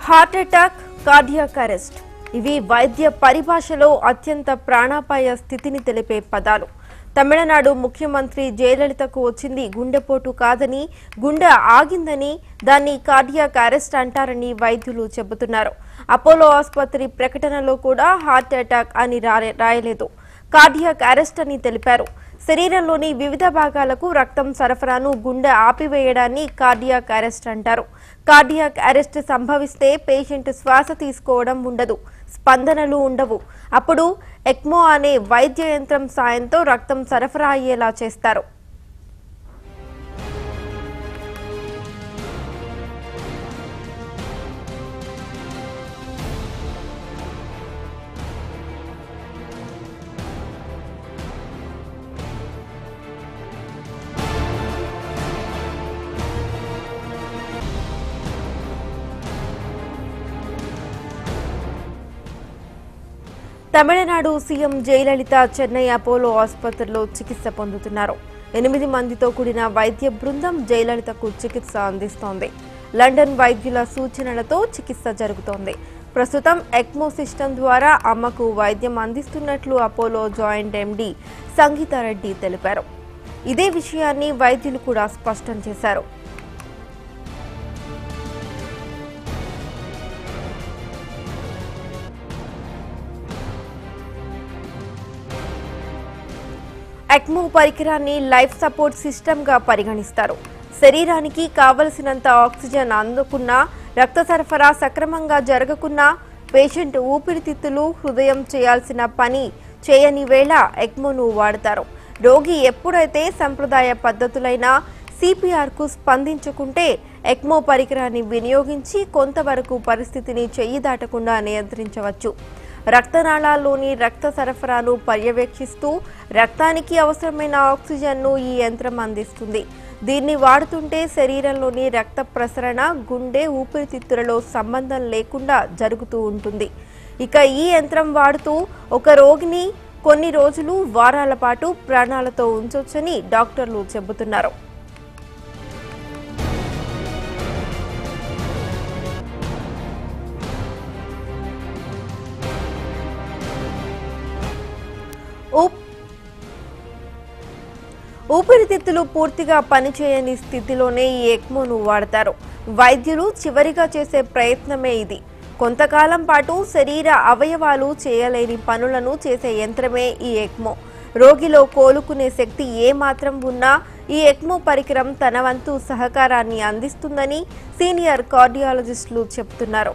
Heart attack, cardiac arrest ఇవి వైద్య పరిభాషలో అత్యంత ప్రాణాపాయ స్థితిని తెలిపే పదాలు. తమిళనాడు ముఖ్యమంత్రి జయలలితకు వచ్చింది గుండెపోటు కాదని, గుండె ఆగిందని, దాన్ని కార్డియాక్ అరెస్ట్ అంటారని వైద్యులు చెబుతున్నారు. అపోలో ఆసుపత్రి ప్రకటనలో కూడా హార్ట్ అటాక్ అని రాయలేదు, కార్డియాక్ అరెస్ట్ అని తెలిపారు. శరీరంలోని వివిధ భాగాలకు రక్తం సరఫరాను గుండె ఆపివేయడాన్ని కార్డియాక్ అరెస్ట్ అంటారు. కార్డియాక్ అరెస్ట్ సంభవిస్తే పేషెంట్ శ్వాస తీసుకోవడం ఉండదు, స్పందనలు ఉండవు. అప్పుడు ఎక్మో అనే వైద్య యంత్రం సాయంతో రక్తం సరఫరా అయ్యేలా చేస్తారు. తమిళనాడు సీఎం జయలలిత చెన్నై అపోలో ఆసుపత్రిలో చికిత్స పొందుతున్నారు. 8 మందితో కూడిన వైద్య బృందం జయలలితకు చికిత్స అందిస్తోంది. లండన్ వైద్యుల సూచనలతో చికిత్స జరుగుతోంది. ప్రస్తుతం ఎక్మో సిస్టమ్ ద్వారా అమ్మకు వైద్యం అందిస్తున్నట్లు అపోలో జాయింట్ ఎండీ సంగీతారెడ్డి తెలిపారు. ఇదే విషయాన్ని వైద్యులు కూడా స్పష్టం చేశారు. ఎక్మో పరికరాన్ని లైఫ్ సపోర్ట్ సిస్టమ్గా పరిగణిస్తారు. శరీరానికి కావలసినంత ఆక్సిజన్ అందకున్నా, రక్త సరఫరా సక్రమంగా జరగకున్నా, పేషెంట్ ఊపిరితిత్తులు, హృదయం చేయాల్సిన పని చేయని వేళ ఎక్మోను వాడతారు. రోగి ఎప్పుడైతే సంప్రదాయ పద్ధతులైన సిపిఆర్కు స్పందించుకుంటే ఎక్మో పరికరాన్ని వినియోగించి కొంతవరకు పరిస్థితిని చెయ్యి దాటకుండా నియంత్రించవచ్చు. రక్తనాళాల్లోని రక్త సరఫరాను పర్యవేక్షిస్తూ రక్తానికి అవసరమైన ఆక్సిజన్ను ఈ యంత్రం అందిస్తుంది. దీన్ని వాడుతుంటే శరీరంలోని రక్త ప్రసరణ గుండె, ఊపిరితిత్తులలో సంబంధం లేకుండా జరుగుతూ ఉంటుంది. ఇక ఈ యంత్రం వాడుతూ ఒక రోగిని కొన్ని రోజులు, వారాల పాటు ప్రాణాలతో ఉంచొచ్చని డాక్టర్లు చెబుతున్నారు. ఊపిరితిత్తులు పూర్తిగా పనిచేయని స్థితిలోనే ఈ ఎక్మోను వాడతారు. వైద్యులు చివరిగా చేసే ప్రయత్నమే ఇది. కొంతకాలం పాటు శరీర అవయవాలు చేయలేని పనులను చేసే యంత్రమే ఈ ఎక్మో. రోగిలో కోలుకునే శక్తి ఏమాత్రం ఉన్నా ఈ ఎక్మో పరికరం తన వంతు సహకారాన్ని అందిస్తుందని సీనియర్ కార్డియాలజిస్టులు చెబుతున్నారు.